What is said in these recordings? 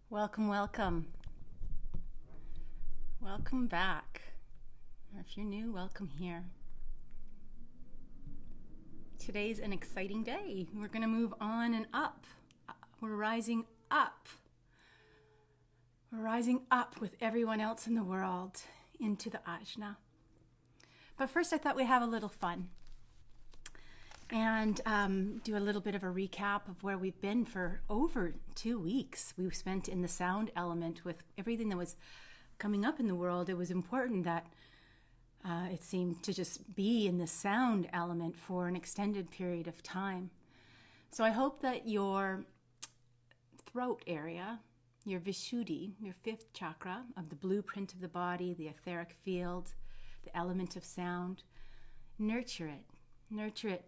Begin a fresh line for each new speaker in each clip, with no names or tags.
Welcome, welcome. Welcome back. Or if you're new, welcome here. Today's an exciting day. We're going to move on and up. We're rising up. We're rising up with everyone else in the world into the ajna. But first, I thought we'd have a little fun and do a little bit of a recap of where we've been for over 2 weeks. We've spent in the sound element with everything that was coming up in the world. It was important that it seemed to just be in the sound element for an extended period of time. So I hope that your throat area, your Vishuddhi, your fifth chakra of the blueprint of the body, the etheric field, the element of sound, nurture it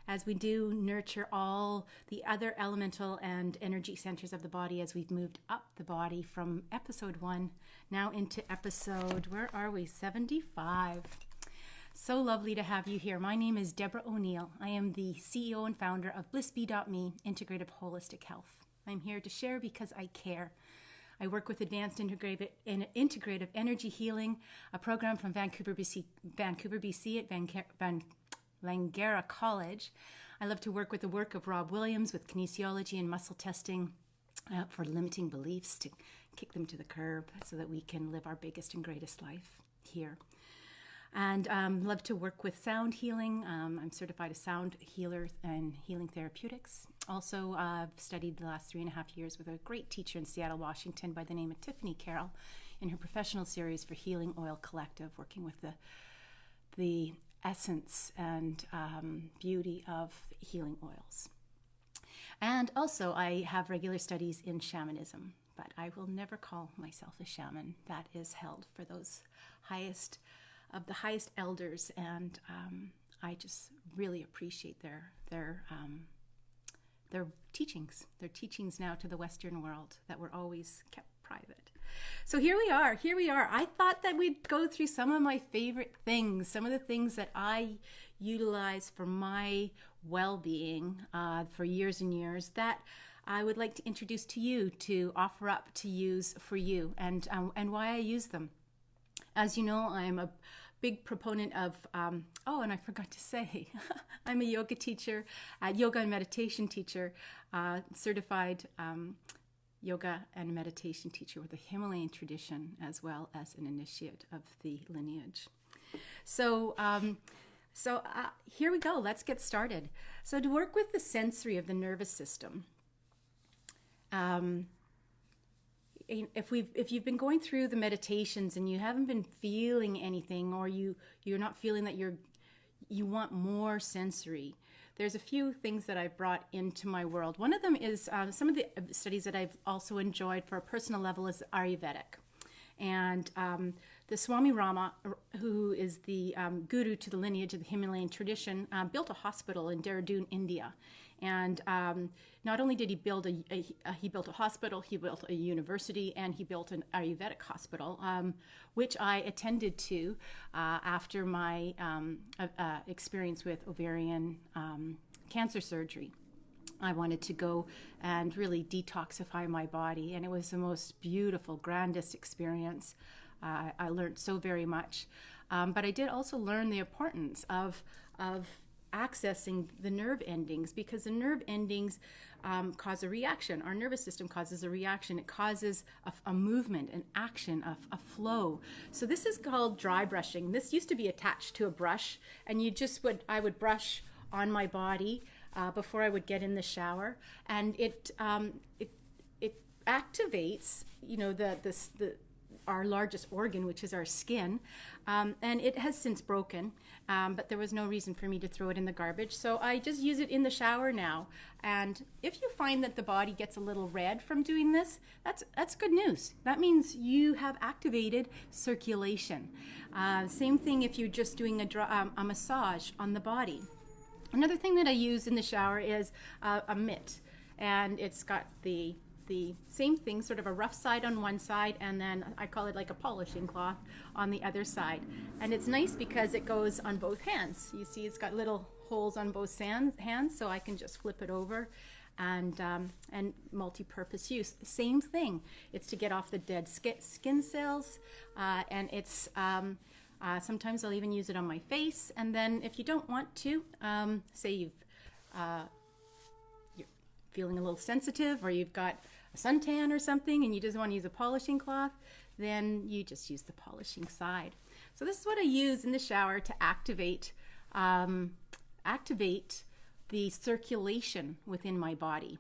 as we do nurture all the other elemental and energy centers of the body as we've moved up the body from episode 1 now into episode, where are we, 75. So lovely to have you here. My name is Deborah O'Neill. I am the CEO and founder of BlissBee.me, Integrative Holistic Health. I'm here to share because I care. I work with advanced integrative energy healing, a program from Vancouver, BC at Langara College. I love to work with the work of Rob Williams with kinesiology and muscle testing for limiting beliefs, to kick them to the curb so that we can live our biggest and greatest life here. And love to work with sound healing. I'm certified as sound healer and healing therapeutics. Also, I've studied the last 3.5 years with a great teacher in Seattle, Washington by the name of Tiffany Carroll in her professional series for Healing Oil Collective, working with the essence and beauty of healing oils. And also I have regular studies in shamanism, but I will never call myself a shaman. That is held for those highest elders, and I just really appreciate their teachings now to the Western world that were always kept private. So here we are. I thought that we'd go through some of my favorite things, some of the things that I utilize for my well-being for years and years, that I would like to introduce to you, to offer up to use for you, and why I use them. As you know, I'm a big proponent of, and I forgot to say, I'm a yoga teacher, yoga and meditation teacher, certified yoga and meditation teacher with a Himalayan tradition, as well as an initiate of the lineage. So here we go. Let's get started. So to work with the sensory of the nervous system, if you've been going through the meditations and you haven't been feeling anything, or you're not feeling that you want more sensory, there's a few things that I've brought into my world. One of them is some of the studies that I've also enjoyed for a personal level is Ayurvedic. And the Swami Rama, who is the guru to the lineage of the Himalayan tradition, built a hospital in Dehradun, India. And not only did he build he built a hospital, he built a university, and he built an Ayurvedic hospital, which I attended to after my experience with ovarian cancer surgery. I wanted to go and really detoxify my body, and it was the most beautiful, grandest experience. I learned so very much, but I did also learn the importance of accessing the nerve endings, because the nerve endings cause a reaction. Our nervous system causes a reaction. It causes a movement, an action, a flow. So this is called dry brushing. This used to be attached to a brush, and I would brush on my body before I would get in the shower, and it activates, our largest organ, which is our skin, and it has since broken, but there was no reason for me to throw it in the garbage, so I just use it in the shower now. And if you find that the body gets a little red from doing this, that's good news. That means you have activated circulation. Same thing if you're just doing a massage on the body. Another thing that I use in the shower is a mitt, and it's got the same thing, sort of a rough side on one side, and then I call it like a polishing cloth on the other side. And it's nice because it goes on both hands. You see it's got little holes on both hands, so I can just flip it over and multi-purpose use. Same thing. It's to get off the dead skin cells, and it's sometimes I'll even use it on my face. And then if you don't want to, say you're feeling a little sensitive, or you've got a suntan or something, and you just want to use a polishing cloth, then you just use the polishing side. So this is what I use in the shower to activate the circulation within my body.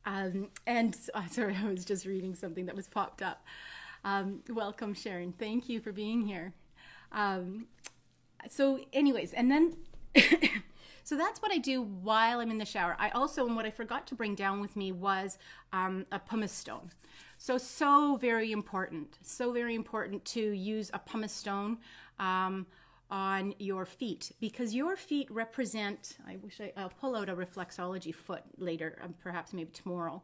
Sorry, I was just reading something that was popped up. Welcome, Sharon. Thank you for being here. So anyways, and then, so that's what I do while I'm in the shower. I also, and what I forgot to bring down with me was a pumice stone. So very important. So very important to use a pumice stone on your feet, because your feet represent, I'll pull out a reflexology foot later, perhaps maybe tomorrow.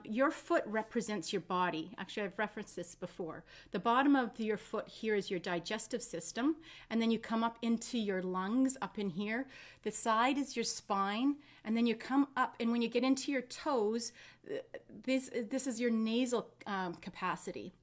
Your foot represents your body. Actually, I've referenced this before. The bottom of your foot here is your digestive system, and then you come up into your lungs up in here. The side is your spine, and then you come up, and when you get into your toes, this is your nasal capacity.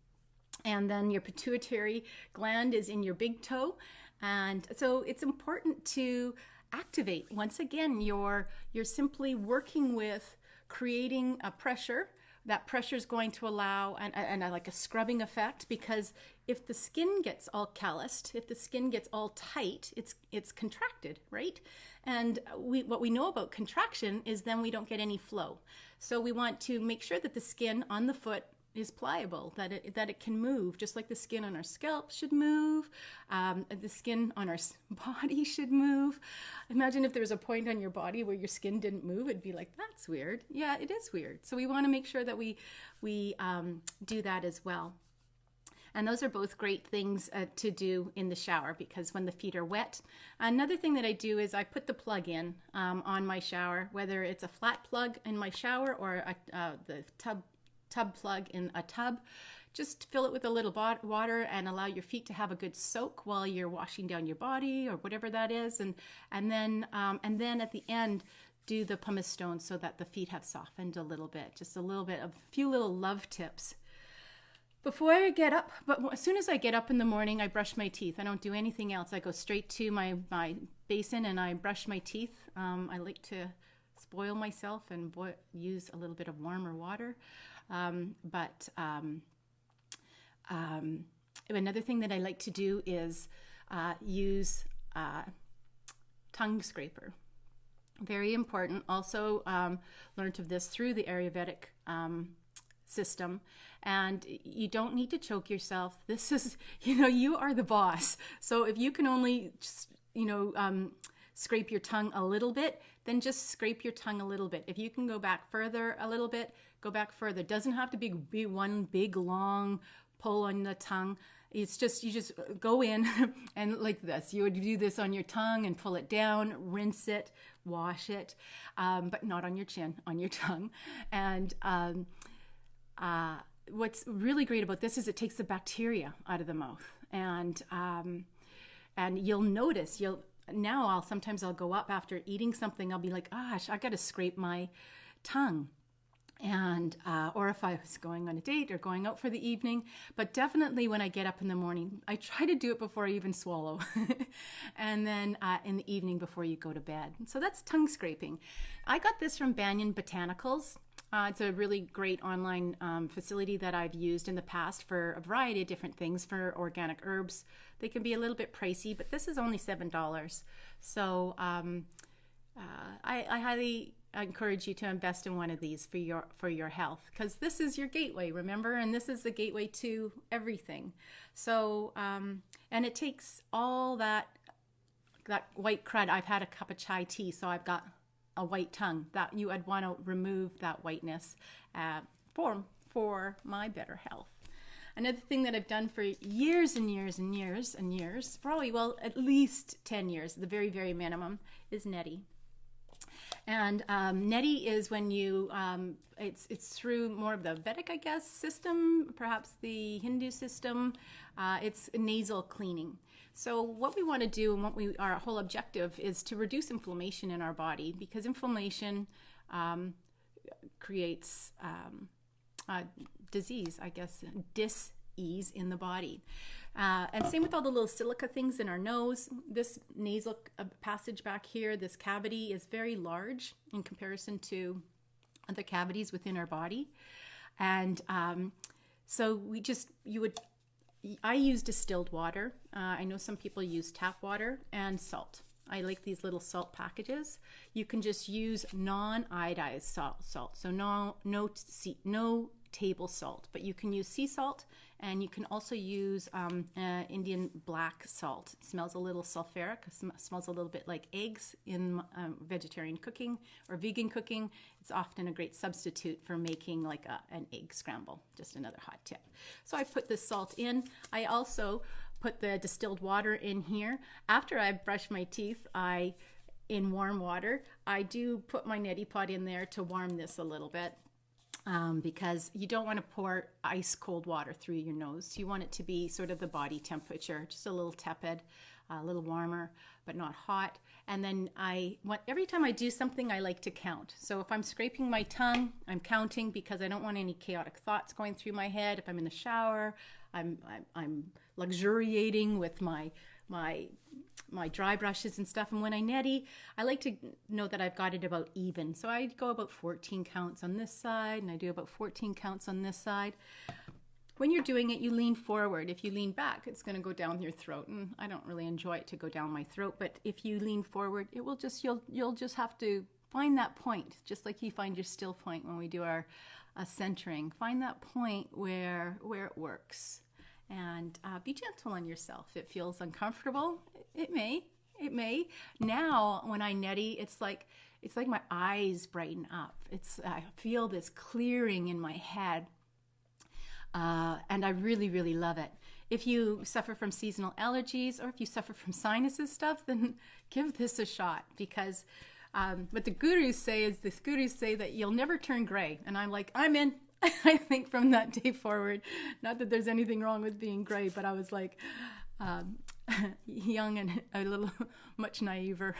And then your pituitary gland is in your big toe. And so it's important to activate. Once again, you're simply working with creating a pressure. That pressure is going to allow, and like a scrubbing effect, because if the skin gets all calloused, if the skin gets all tight, it's contracted, right? And what we know about contraction is then we don't get any flow. So we want to make sure that the skin on the foot is pliable, that it can move, just like the skin on our scalp should move, the skin on our body should move. Imagine if there was a point on your body where your skin didn't move, it'd be like, that's weird. Yeah, it is weird. So we want to make sure that we do that as well. And those are both great things to do in the shower, because when the feet are wet. Another thing that I do is I put the plug in on my shower, whether it's a flat plug in my shower or the tub plug in a tub. Just fill it with a little water and allow your feet to have a good soak while you're washing down your body or whatever that is, and then at the end do the pumice stone so that the feet have softened a little bit. Just a few little love tips. Before I get up, but as soon as I get up in the morning, I brush my teeth. I don't do anything else. I go straight to my basin and I brush my teeth. I like to spoil myself and use a little bit of warmer water. Another thing that I like to do is use tongue scraper. Very important. Also learned of this through the Ayurvedic system. And you don't need to choke yourself. This is, you are the boss. So if you can only, scrape your tongue a little bit, then just scrape your tongue a little bit. If you can go back further a little bit, go back further. It doesn't have to be one big long pull on the tongue. It's just, you just go in and like this. You would do this on your tongue and pull it down, rinse it, wash it, but not on your chin, on your tongue. And what's really great about this is it takes the bacteria out of the mouth. And you'll notice, sometimes I'll go up after eating something, I'll be like, gosh, I got to scrape my tongue. And or if I was going on a date or going out for the evening, but definitely when I get up in the morning, I try to do it before I even swallow, and then in the evening before you go to bed. So that's tongue scraping. I got this from Banyan Botanicals. It's a really great online facility that I've used in the past for a variety of different things. For organic herbs, they can be a little bit pricey, but this is only $7. So I highly encourage you to invest in one of these for your health, because this is your gateway, remember, and this is the gateway to everything. So and it takes all that white crud. I've had a cup of chai tea, so I've got a white tongue. That I'd want to remove that whiteness for my better health. Another thing that I've done for years and years and years and years, probably, at least 10 years, the very, very minimum, is neti. And neti is when you, it's through more of the Vedic, I guess, system, perhaps the Hindu system. It's nasal cleaning. So what we want to do and our whole objective is to reduce inflammation in our body, because inflammation creates disease, I guess, dis-ease in the body. And same with all the little silica things in our nose. This nasal passage back here, this cavity is very large in comparison to other cavities within our body. And so I use distilled water. I know some people use tap water and salt. I like these little salt packages. You can just use non-iodized salt. So no table salt, but you can use sea salt, and you can also use Indian black salt. It smells a little sulfuric, smells a little bit like eggs in vegetarian cooking or vegan cooking. It's often a great substitute for making like an egg scramble, just another hot tip. So I put this salt in. I also put the distilled water in here. After I brush my teeth, in warm water, I do put my neti pot in there to warm this a little bit. Because you don't want to pour ice cold water through your nose. You want it to be sort of the body temperature, just a little tepid, a little warmer, but not hot. And then every time I do something, I like to count. So if I'm scraping my tongue, I'm counting because I don't want any chaotic thoughts going through my head. If I'm in the shower, I'm luxuriating with my dry brushes and stuff. And when I neti, I like to know that I've got it about even. So I go about 14 counts on this side, and I do about 14 counts on this side. When you're doing it, you lean forward. If you lean back, it's going to go down your throat, and I don't really enjoy it to go down my throat. But if you lean forward, it will you'll just have to find that point, just like you find your still point when we do our centering. Find that point where it works. And be gentle on yourself. It feels uncomfortable. It may. Now, when I neti, it's like my eyes brighten up. I feel this clearing in my head, and I really, really love it. If you suffer from seasonal allergies or if you suffer from sinuses stuff, then give this a shot, because what the gurus say that you'll never turn gray, and I'm like, I'm in. I think from that day forward, not that there's anything wrong with being gray, but I was like young and a little much naiver,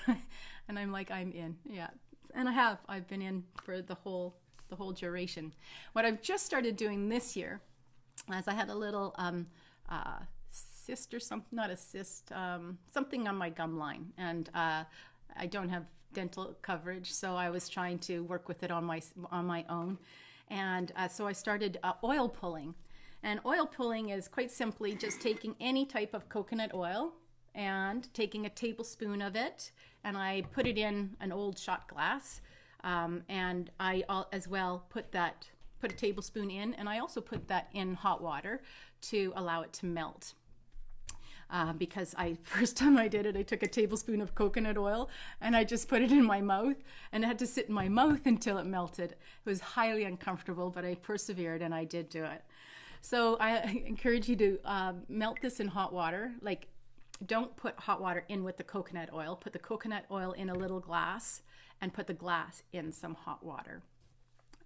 and I'm like, I'm in, yeah. And I've been in for the whole duration. What I've just started doing this year, as I had a little cyst or something, not a cyst, something on my gum line, and I don't have dental coverage, so I was trying to work with it on my own. And so I started oil pulling. And oil pulling is quite simply just taking any type of coconut oil and taking a tablespoon of it, and I put it in an old shot glass. And I as well put a tablespoon in, and I also put that in hot water to allow it to melt. Because first time I did it, I took a tablespoon of coconut oil and I just put it in my mouth, and it had to sit in my mouth until it melted. It was highly uncomfortable, but I persevered and I did do it. So I encourage you to melt this in hot water. Like, don't put hot water in with the coconut oil. Put the coconut oil in a little glass and put the glass in some hot water.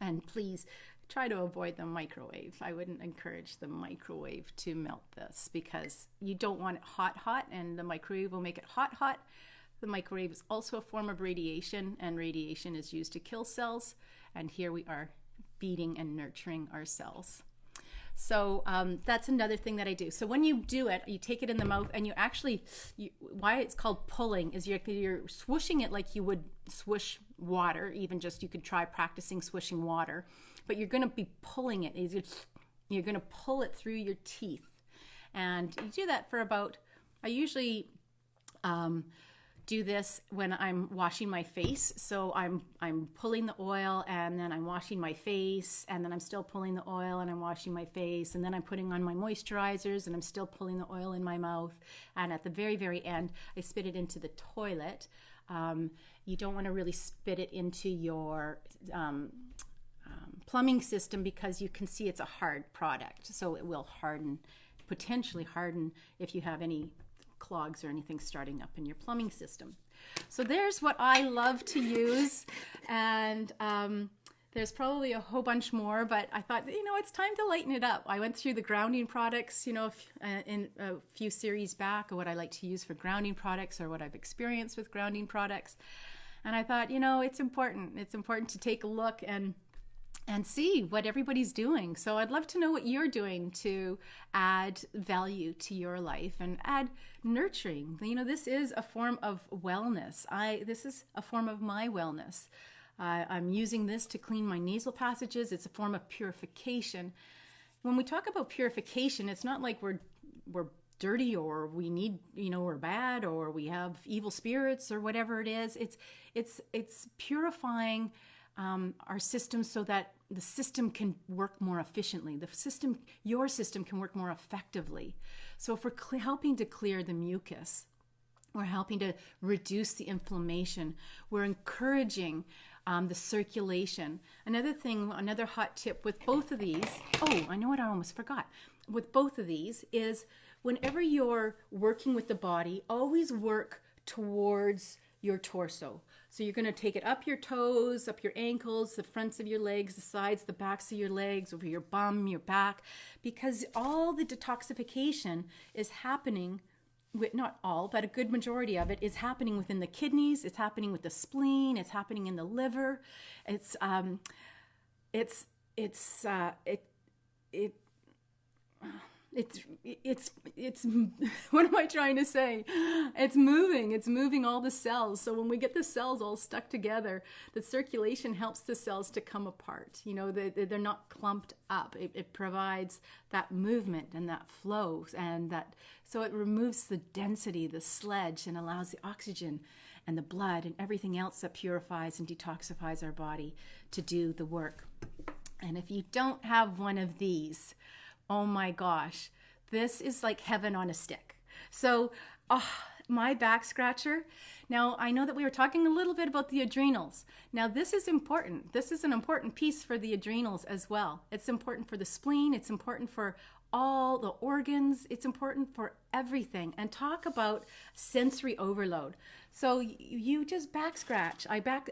And please try to avoid the microwave. I wouldn't encourage the microwave to melt this, because you don't want it hot, and the microwave will make it hot. The microwave is also a form of radiation, and radiation is used to kill cells, and here we are feeding and nurturing our cells. So that's another thing that I do. So when you do it, you take it in the mouth, and why it's called pulling is you're swooshing it like you would swoosh water. Even just, you could try practicing swooshing water, but you're going to be pulling it. You're going to pull it through your teeth, and you do that for about. I usually do this when I'm washing my face. So I'm pulling the oil, and then I'm washing my face, and then I'm still pulling the oil and I'm washing my face, and then I'm putting on my moisturizers and I'm still pulling the oil in my mouth. And at the very, very end, I spit it into the toilet. You don't want to really spit it into your plumbing system, because you can see it's a hard product. So it will potentially harden if you have any clogs or anything starting up in your plumbing system. So there's what I love to use, and There's probably a whole bunch more, but I thought, it's time to lighten it up. I went through the grounding products, in a few series back, or what I like to use for grounding products, or what I've experienced with grounding products. And I thought, it's important. It's important to take a look and see what everybody's doing. So I'd love to know what you're doing to add value to your life and add nurturing. This is a form of wellness. This is a form of my wellness. I'm using this to clean my nasal passages. It's a form of purification. When we talk about purification, it's not like we're dirty, or we need, we're bad, or we have evil spirits, or whatever it is. It's purifying our system so that the system can work more efficiently. Your system can work more effectively. So if we're helping to clear the mucus, we're helping to reduce the inflammation, we're encouraging the circulation. Another hot tip with both of these, I know what I almost forgot. With both of these is, whenever you're working with the body, always work towards your torso. So you're going to take it up your toes, up your ankles, the fronts of your legs, the sides, the backs of your legs, over your bum, your back, because all the detoxification is happening with, not all, but a good majority of it is happening within the kidneys. It's happening with the spleen. It's happening in the liver. It's what am I trying to say? It's moving all the cells. So when we get the cells all stuck together, the circulation helps the cells to come apart. They're not clumped up. It provides that movement and that flow, so it removes the density, the sludge, and allows the oxygen and the blood and everything else that purifies and detoxifies our body to do the work. And if you don't have one of these, oh my gosh, this is like heaven on a stick. So, my back scratcher. Now, I know that we were talking a little bit about the adrenals. Now, this is important. This is an important piece for the adrenals as well. It's important for the spleen. It's important for all the organs. It's important for everything. And talk about sensory overload. So you just back scratch. I back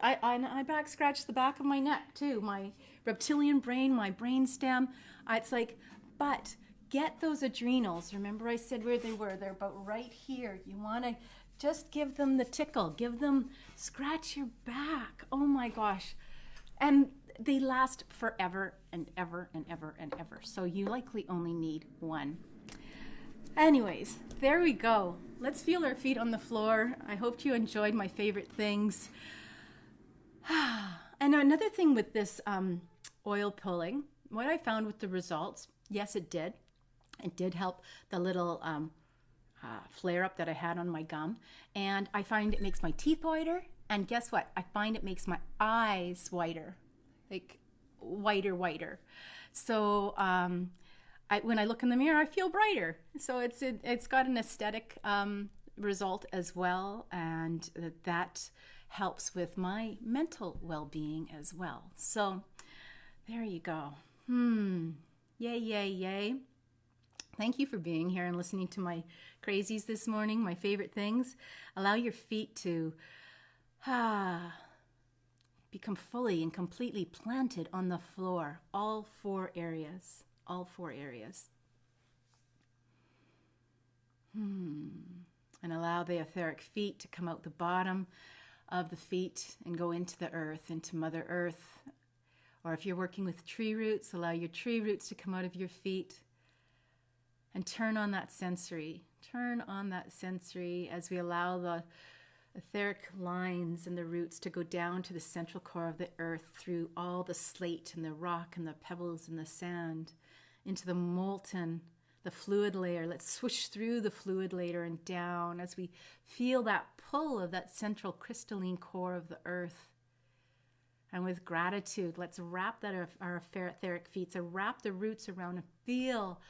scratch the back of my neck too. My reptilian brain, my brain stem. It's like, but get those adrenals. Remember I said where they were. They're about right here. You want to just give them the tickle. Scratch your back. Oh my gosh. And they last forever and ever and ever and ever. So you likely only need one. Anyways, there we go. Let's feel our feet on the floor. I hope you enjoyed my favorite things. And another thing with this oil pulling, what I found with the results, yes, it did. It did help the little flare up that I had on my gum. And I find it makes my teeth whiter. And guess what? I find it makes my eyes whiter, like whiter. So when I look in the mirror, I feel brighter. So it's got an aesthetic result as well. And that helps with my mental well-being as well. So there you go. Yay. Thank you for being here and listening to my crazies this morning, my favorite things. Allow your feet to become fully and completely planted on the floor, all four areas. And allow the etheric feet to come out the bottom of the feet and go into the earth, into Mother Earth. Or if you're working with tree roots, allow your tree roots to come out of your feet. And turn on that sensory as we allow the etheric lines and the roots to go down to the central core of the earth, through all the slate and the rock and the pebbles and the sand, into the molten, the fluid layer. Let's swoosh through the fluid layer and down as we feel that pull of that central crystalline core of the earth. And with gratitude, let's wrap our etheric feet, so wrap the roots around and feel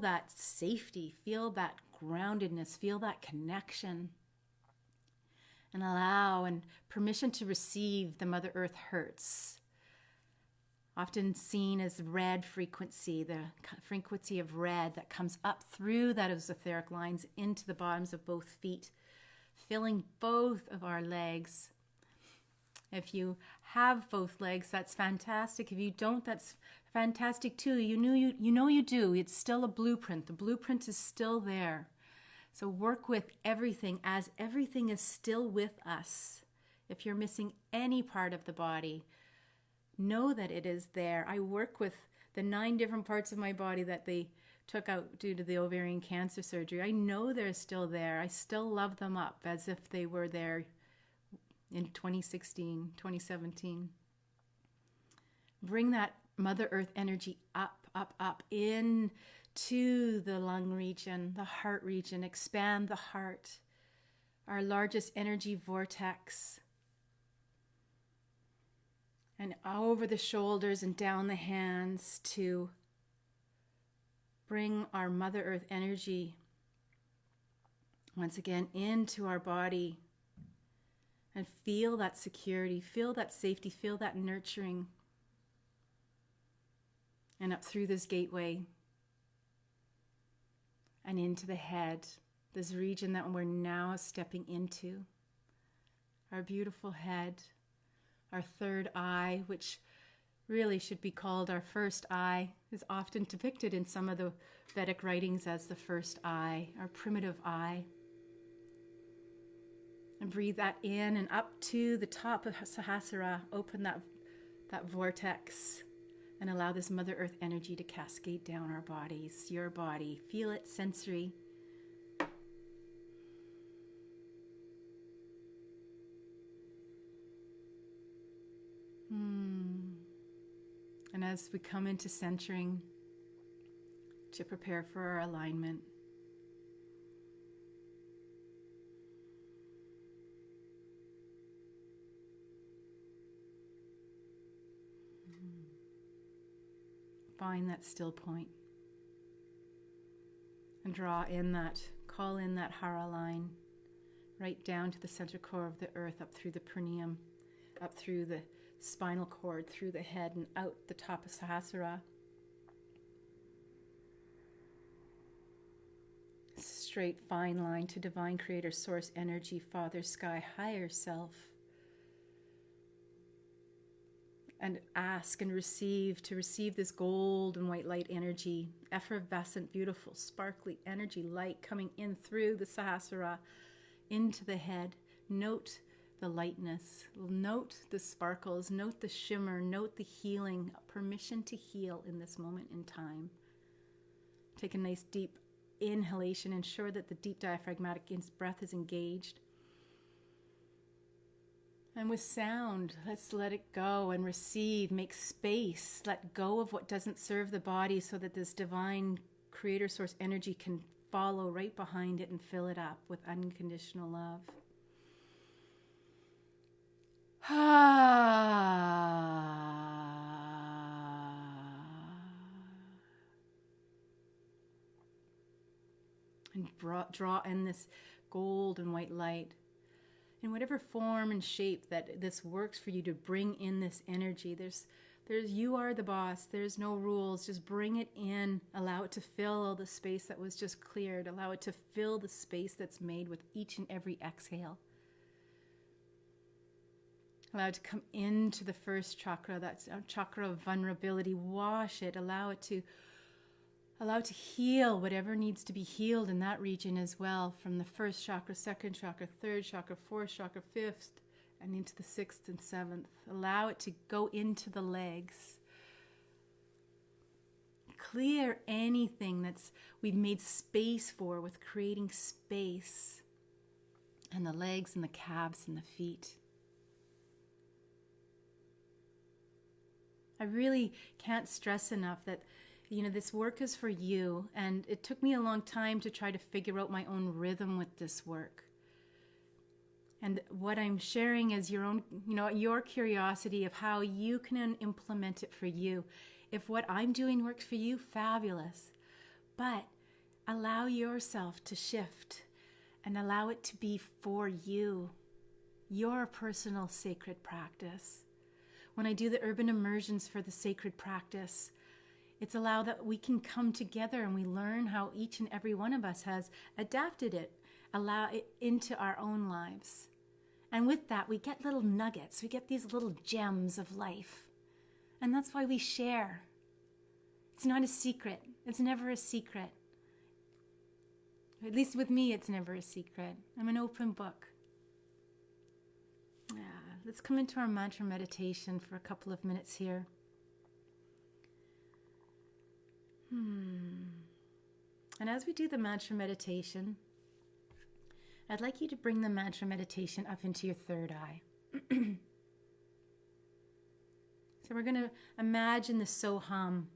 that safety, feel that groundedness, feel that connection. And allow and permission to receive the Mother Earth hertz, often seen as red frequency, the frequency of red that comes up through those etheric lines into the bottoms of both feet, filling both of our legs. If you have both legs, that's fantastic. If you don't, that's fantastic too. You know you do. It's still a blueprint. The blueprint is still there. So work with everything as everything is still with us. If you're missing any part of the body, know that it is there. I work with the 9 different parts of my body that they took out due to the ovarian cancer surgery. I know they're still there. I still love them up as if they were there in 2016, 2017. Bring that Mother Earth energy up, up, up into the lung region, the heart region. Expand the heart, our largest energy vortex. And over the shoulders and down the hands to bring our Mother Earth energy once again into our body. And feel that security, feel that safety, feel that nurturing. And up through this gateway and into the head, this region that we're now stepping into. Our beautiful head, our third eye, which really should be called our first eye, is often depicted in some of the Vedic writings as the first eye, our primitive eye. And breathe that in and up to the top of Sahasrara. Open that vortex and allow this Mother Earth energy to cascade down our bodies, your body. Feel it, sensory. And as we come into centering to prepare for our alignment, find that still point and draw in that, call in that Hara line right down to the center core of the earth, up through the perineum, up through the spinal cord, through the head, and out the top of Sahasrara. Straight, fine line to divine creator, source energy, Father, sky, higher self. And ask and receive, to receive this gold and white light energy, effervescent, beautiful, sparkly energy, light coming in through the Sahasrara into the head. Note the lightness, note the sparkles, note the shimmer, note the healing, permission to heal in this moment in time. Take a nice deep inhalation, ensure that the deep diaphragmatic breath is engaged. And with sound, let's let it go and receive, make space, let go of what doesn't serve the body so that this divine creator source energy can follow right behind it and fill it up with unconditional love. And draw in this gold and white light. In whatever form and shape that this works for you to bring in this energy. There's you are the boss. There's no rules. Just bring it in. Allow it to fill all the space that was just cleared. Allow it to fill the space that's made with each and every exhale. Allow it to come into the first chakra. That's our chakra of vulnerability. Wash it. Allow it to heal whatever needs to be healed in that region as well, from the first chakra, second chakra, third chakra, fourth chakra, fifth, and into the sixth and seventh. Allow it to go into the legs. Clear anything that's we've made space for with creating space. And the legs and the calves and the feet. I really can't stress enough that this work is for you, and it took me a long time to try to figure out my own rhythm with this work. And what I'm sharing is your own, your curiosity of how you can implement it for you. If what I'm doing works for you, fabulous. But allow yourself to shift and allow it to be for you, your personal sacred practice. When I do the urban immersions for the sacred practice, it's allowed that we can come together and we learn how each and every one of us has adapted it, allow it into our own lives. And with that, we get little nuggets. We get these little gems of life. And that's why we share. It's not a secret. It's never a secret. At least with me, it's never a secret. I'm an open book. Yeah, let's come into our mantra meditation for a couple of minutes here. And as we do the mantra meditation, I'd like you to bring the mantra meditation up into your third eye. So we're going to imagine the Soham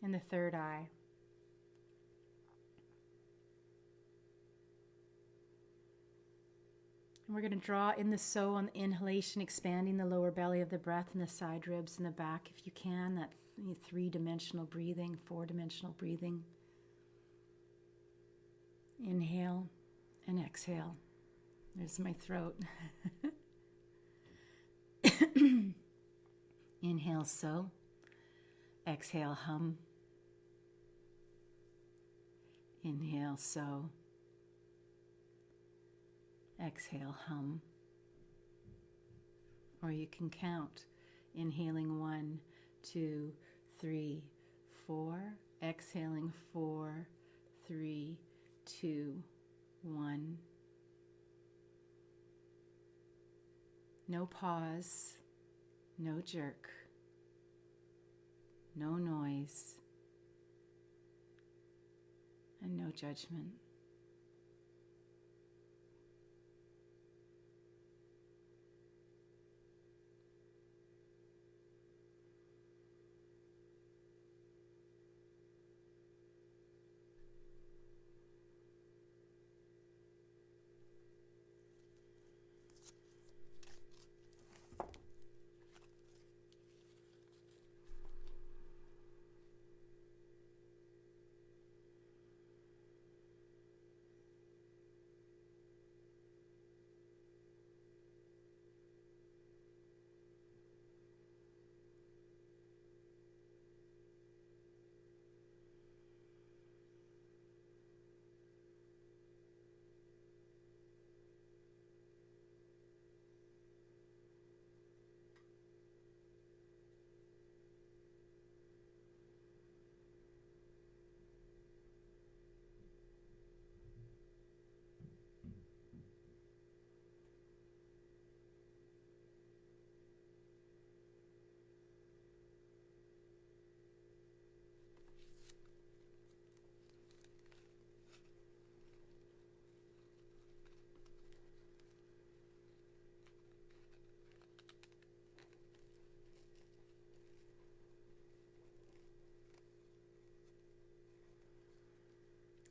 in the third eye. And we're going to draw in the So on the inhalation, expanding the lower belly of the breath and the side ribs and the back if you can, that three-dimensional breathing, four-dimensional breathing. Inhale and exhale. There's my throat. Inhale, So. Exhale, hum. Inhale, So. Exhale, hum. Or you can count. Inhaling 1, 2, 3, 4. Exhaling 4, 3, 2, 1. No pause, no jerk, no noise, and no judgment.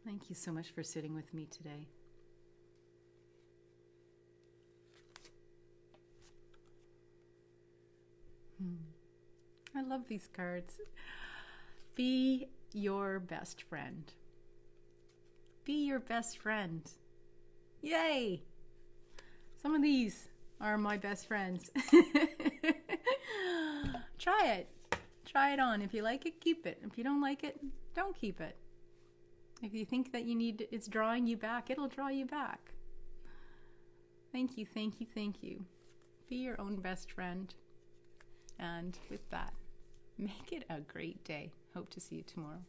Thank you so much for sitting with me today. I love these cards. Be your best friend. Be your best friend. Yay! Some of these are my best friends. Try it. Try it on. If you like it, keep it. If you don't like it, don't keep it. If you think that it's drawing you back, it'll draw you back. Thank you, thank you, thank you. Be your own best friend. And with that, make it a great day. Hope to see you tomorrow.